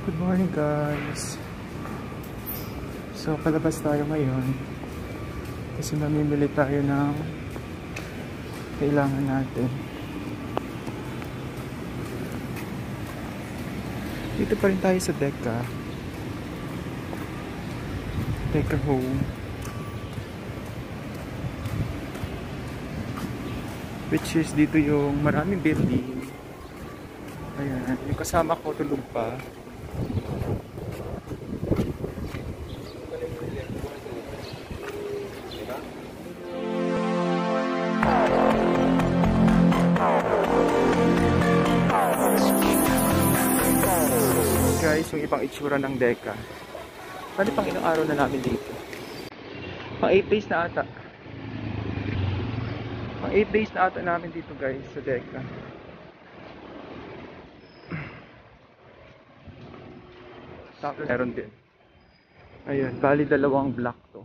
Good morning guys. So palabas tayo ngayon kasi mamimili tayo ng kailangan natin. Dito pa rin tayo sa Deca Home, which is dito yung maraming building. Ayan, yung kasama ko tulog pa. Guys, yung ibang itsura ng Deca. Bali pang ilang araw na namin dito? Pang 8 days na ata. Pang 8 days na ata namin dito guys sa Deca. Tapos meron din. Ayun, bali dalawang block to.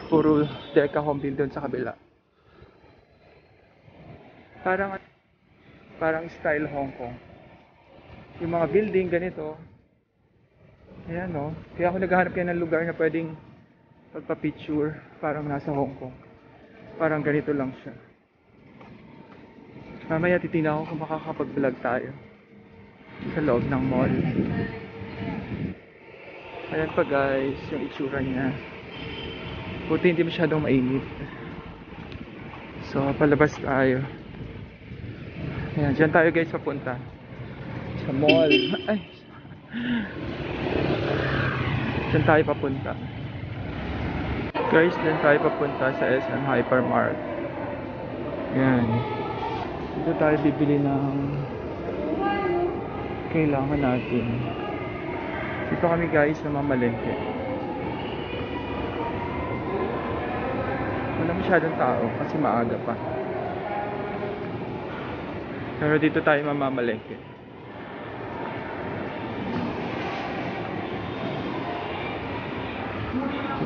Puro Deca Home din doon sa kabila. Parang style Hong Kong. Yung mga building ganito. Ayan o. Kaya ako naghahanap kayo ng lugar na pwedeng magpa-picture. Parang nasa Hong Kong. Parang ganito lang siya. Mamaya titignan ko kung makakapag-vlog tayo sa loob ng mall. Ayan pa guys, yung itsura niya. Buti hindi masyadong mainit. So palabas tayo. Ayan, dyan tayo guys papunta sa mall. Ay, dyan tayo papunta guys, dyan tayo papunta sa SM Hypermart. Ayan, dito tayo bibili ng kailangan natin. Dito kami guys namamalengke. Wala masyadong tao kasi maaga pa. Pero dito tayo mamamalengke.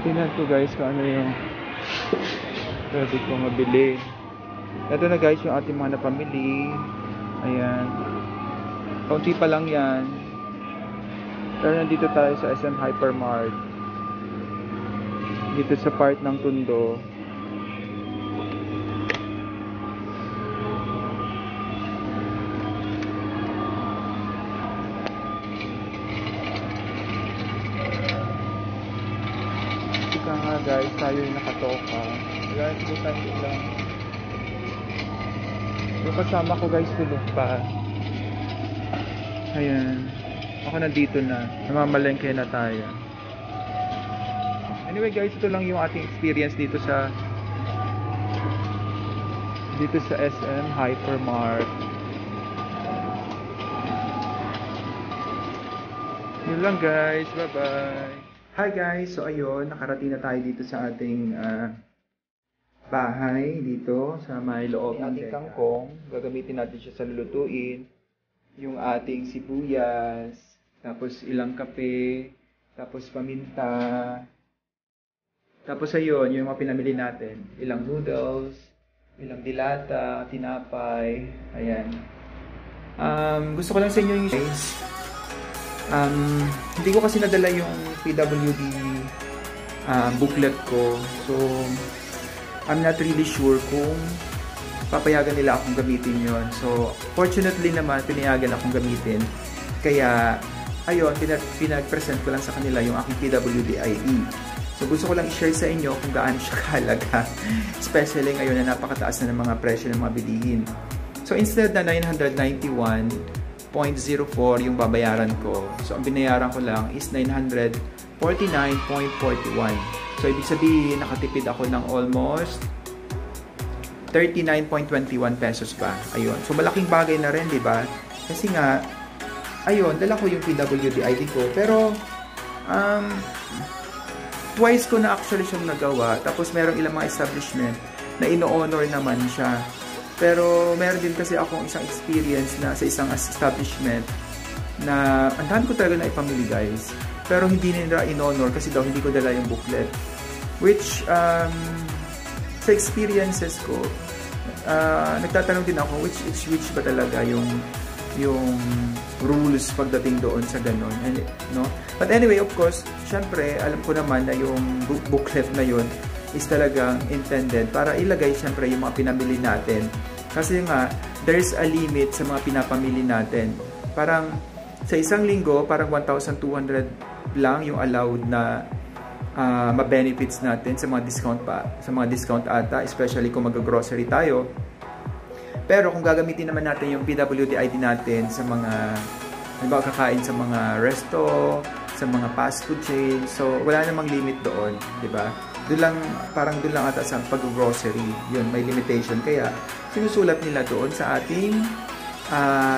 Tingnan ko guys kung ano yung pwede ko mabili. Ito na guys yung ating mga napamili. Ayan. Kaunti pa lang yan. Pero nandito tayo sa SM Hypermart. Dito sa part ng Tondo. Guys, tayo yung nakatoka. Wala dito tayo lang. Yung kasama ko guys tulog pa. Ayan. Ako nandito na. Namamalengke na tayo. Anyway guys, ito lang yung ating experience dito sa SM Hypermart. Yun lang guys. Bye bye. Hi guys, so ayun, nakarating na tayo dito sa ating bahay dito sa may loob ng ating kangkong. Gagamitin natin siya sa lulutuin. Yung ating sibuyas, tapos ilang kape, tapos paminta. Tapos ayun, yung mga pinamili natin. Ilang noodles, ilang dilata, tinapay, ayan. Gusto ko lang sa inyo yung guys. Hindi ko kasi nadala yung PWD booklet ko. So, I'm not really sure kung papayagan nila akong gamitin yon. So, fortunately naman, pinayagan akong gamitin. Kaya, ayun, pinag-present ko lang sa kanila yung aking PWD ID. So, gusto ko lang i-share sa inyo kung gaano siya kahalaga. Especially ngayon na napakataas na ng mga presyo ng mga bilihin. So, instead na 991.04 yung babayaran ko. So, ang binayaran ko lang is 949.41. So, ibig sabihin, nakatipid ako ng almost 39.21 pesos pa. Ayun. So, malaking bagay na rin, di ba? Kasi nga, ayun, dala ko yung PWD ID ko. Pero, twice ko na actually siyang nagawa. Tapos, merong ilang mga establishment na ino-honor naman siya. Pero meron din kasi akong isang experience na sa isang establishment na ang dami ko talaga na ipamili guys. Pero hindi nila in-honor kasi daw hindi ko dala yung booklet. Which, sa experiences ko, nagtatanong din ako which ba talaga yung rules pagdating doon sa ganun. And, no? But anyway, of course, syempre, alam ko naman na yung booklet na yun is talagang intended para ilagay syempre yung mga pinamili natin. Kasi nga, there's a limit sa mga pinapamili natin. Parang sa isang linggo, parang 1,200 lang yung allowed na ma-benefits natin sa mga discount ata, especially kung mag-grocery tayo. Pero kung gagamitin naman natin yung PWD ID natin sa mga, halimbawa kakain sa mga resto, sa mga fast food chain, so wala namang limit doon, di ba? Parang doon lang ata sa pag-grocery, yun, may limitation. Kaya sinusulat nila doon sa ating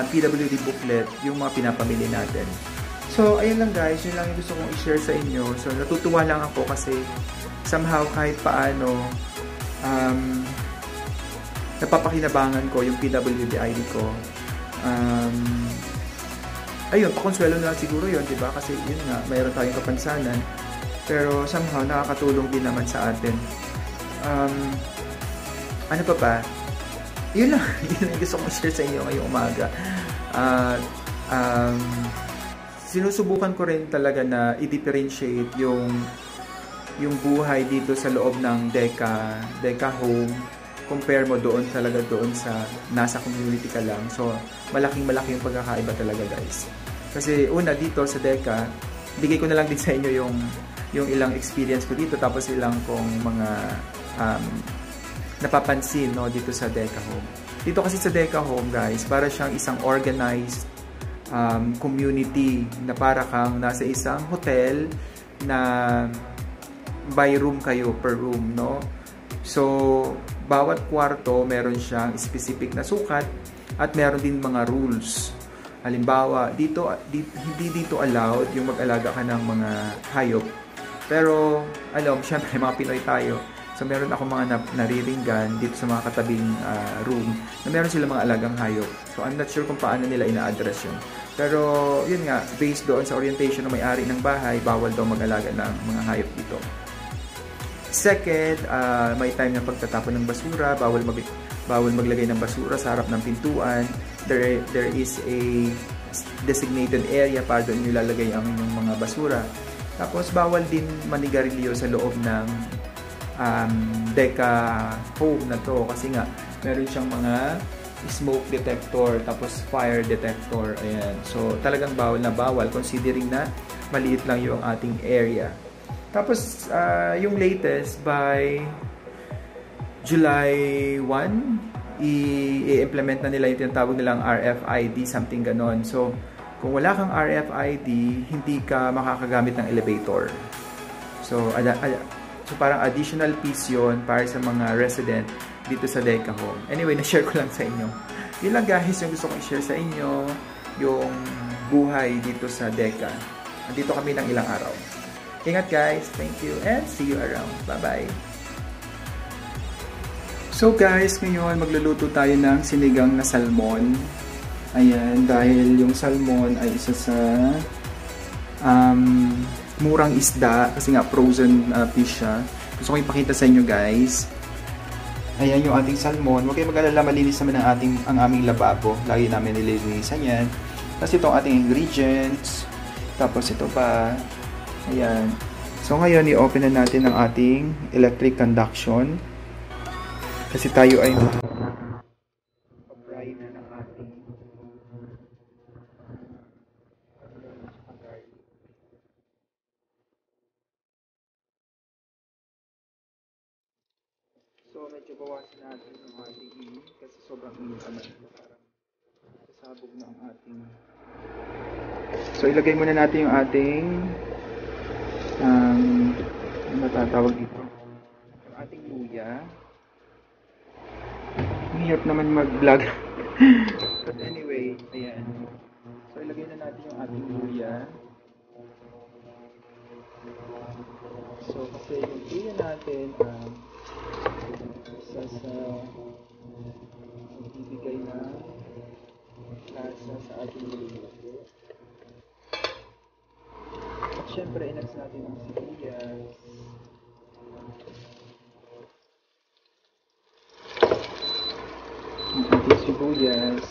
PWD booklet yung mga pinapamili natin. So, ayun lang guys, yun lang yung gusto kong i-share sa inyo. So, natutuwa lang ako kasi somehow kahit paano napapakinabangan ko yung PWD ID ko. Ayun, pakonsuelo na lang siguro yun, diba? Kasi yun nga, mayroon tayong kapansanan. Pero somehow, nakakatulong din naman sa atin. Ano pa ba? Yun lang, yun lang gusto kong share sa inyo ngayong umaga. Sinusubukan ko rin talaga na i-differentiate yung buhay dito sa loob ng Deka Home. Compare mo doon talaga doon sa nasa community ka lang. So, malaking yung pagkakaiba talaga guys. Kasi una dito sa Deka, bigay ko na lang din sa inyo yung ilang experience ko dito, tapos ilang kong mga napapansin, no, dito sa Deka Home. Dito kasi sa Deka Home guys, para siyang isang organized community na para kang nasa isang hotel na by room kayo per room, no? So, bawat kwarto meron siyang specific na sukat at meron din mga rules. Halimbawa, hindi dito allowed yung mag-alaga ka ng mga hayop. Pero, syempre mga Pinoy tayo. So, meron ako mga nariringgan dito sa mga katabing room na meron sila mga alagang hayop. So, I'm not sure kung paano nila ina-address yun. Pero, yun nga, based doon sa orientation ng may-ari ng bahay, bawal daw mag-alaga ng mga hayop dito. Second, may time ng pagtatapon ng basura, bawal maglagay ng basura sa harap ng pintuan. There is a designated area para doon nyo lalagay ang inyong mga basura. Tapos bawal din manigarilyo sa loob ng Deka Home na to kasi nga meron siyang mga smoke detector tapos fire detector. Ayan. So talagang bawal na bawal considering na maliit lang yung ating area. Tapos, yung latest, by July 1, i-implement na nila yung tinatawag nilang RFID, something ganon. So, kung wala kang RFID, hindi ka makakagamit ng elevator. So parang additional piece yun para sa mga resident dito sa Deka Home. Anyway, na-share ko lang sa inyo. Yun lang guys, yung gusto kong i-share sa inyo, yung buhay dito sa Deka. Andito kami ng ilang araw. Ingat guys, thank you and see you around. Bye-bye. So guys, ngayon magluluto tayo ng sinigang na salmon. Ayan, dahil yung salmon ay isa sa murang isda kasi nga frozen fish siya. Gusto ko ipakita sa inyo guys. Ayan yung ating salmon. Huwag kayong mag-alala, malinis naman ang aming lababo. Lagi namin nililinisan yan. Tapos itong ating ingredients. Tapos ito pa. Ayan. So ngayon, i-open na natin ang ating electric conduction. Kasi tayo ay mag-fry na ng ating so medyo bawasan natin ang ating init kasi sobrang init naman. Parang sasabog na ang ating. So ilagay muna natin yung ating matatawag dito, yung ating luya. Ang hirap naman mag-vlog. But anyway, ayan. So ilagay na natin yung ating luya. So kasi yung luya natin isa sa magbibigay na lasa sa ating luya. At syempre, inags natin ang sibuyas. Ang ating sibuyas.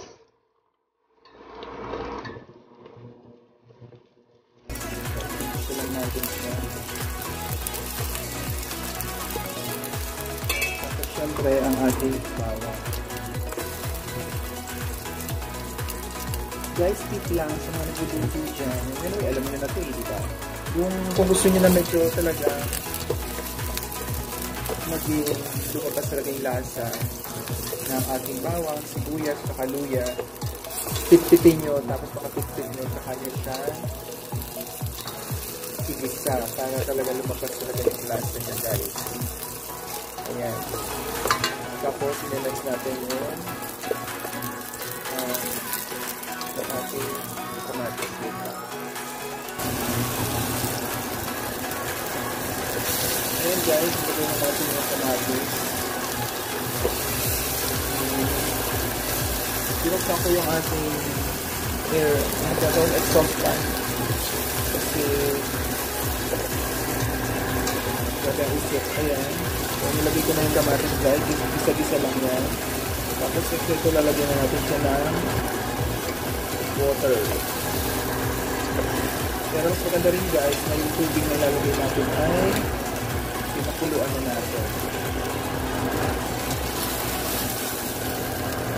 natin siya. Tapos syempre ang ating bawang. Guys, tip lang sa mga nag-video dyan. Anyway, alam mo na ito eh, diba? Kung gusto nyo na medyo talaga maging lumabas talaga yung lasa ng ating bawang, sibuyas, kaluya, pitpitin nyo, tapos makapitpit nyo, saka nyo siya igisa para talaga lumabas talaga yung lasa niya, guys. Ayan. Tapos, sinilage natin yun. Ating kamatis dito. Ayan guys, ilagay na natin yung kamatis. Binuksan ko yung ating exhaust fan. Kasi gagawin isip. Ayan. So, nilagay ko na yung kamatis guys. Isa-isa lang yan. Tapos ito lalagyan na natin siya ng water. Pero mas maganda rin guys na yung tubig na ilalagay natin ay pinakuluan na natin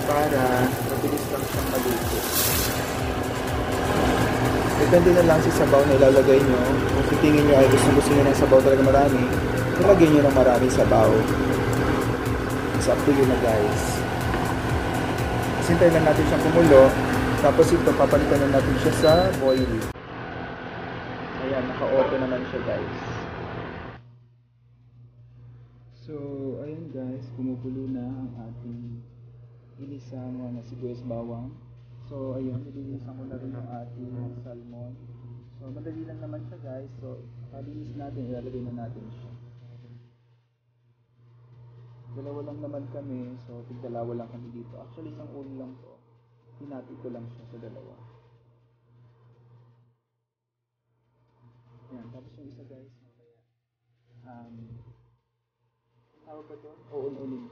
para mabilis lang siyang maluto. Depende na lang sa sabaw na ilalagay nyo. Kung titingin nyo ay gusto nyo ng sabaw talaga marami, ilagay nyo ng maraming sabaw. It's up to you na guys. Sintay lang natin siyang kumulo. Tapos ito, papalitan na natin siya sa boil. Ayan, naka-auto naman siya guys. So, ayan guys, kumukulo na ang ating inisang mga sibuyas bawang. So, ayan, nilinisan ko na rin ang ating salmon. So, madali lang naman siya guys. So, palinis natin, ilalagay na natin siya. Dalawa lang naman kami, so tigdalawa lang kami dito. Actually, isang ulo lang to. Hinati ko lang siya sa dalawa. Yan, tapos yung isa guys, tawag ba ito? Un-unin.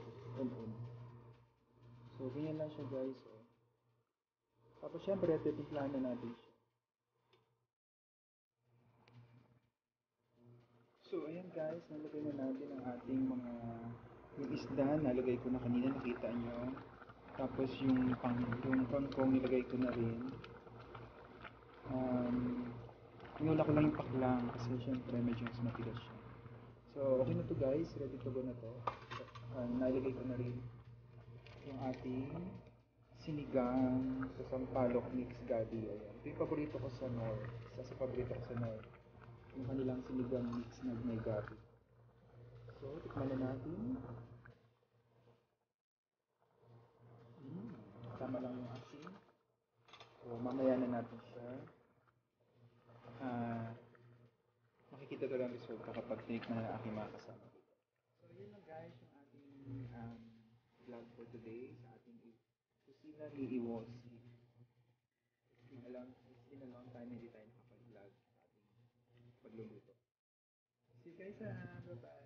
So, ganyan lang siya guys. So. Tapos syempre, titimplahan na natin siya. So, ayan guys, nalagay na natin ang ating mga yung isda, nalagay ko na kanina, nakita nyo. Tapos yung kangkong nilagay ko na rin. Inula ko lang yung paklang kasi syempre medyo mas matigas siya. So, okay na to guys, ready to go na to. Nalagay ko na rin yung ating sinigang sa sampalok mix gabi. Ayan. Ito yung paborito ko sa North. Isa sa paborito ko sa North. Yung kanilang sinigang mix na may gabi. So, tikman na natin. Tama lang yung asin. So, mamaya na natin siya. Makikita ko lang resulta kapag tinikman na aking mga kasama. So, yun lang guys yung ating vlog for today sa ating kusina ni Iwos. It's been a long time hindi tayo nakapag-vlog sa ating pagluluto. See you guys, bye-bye!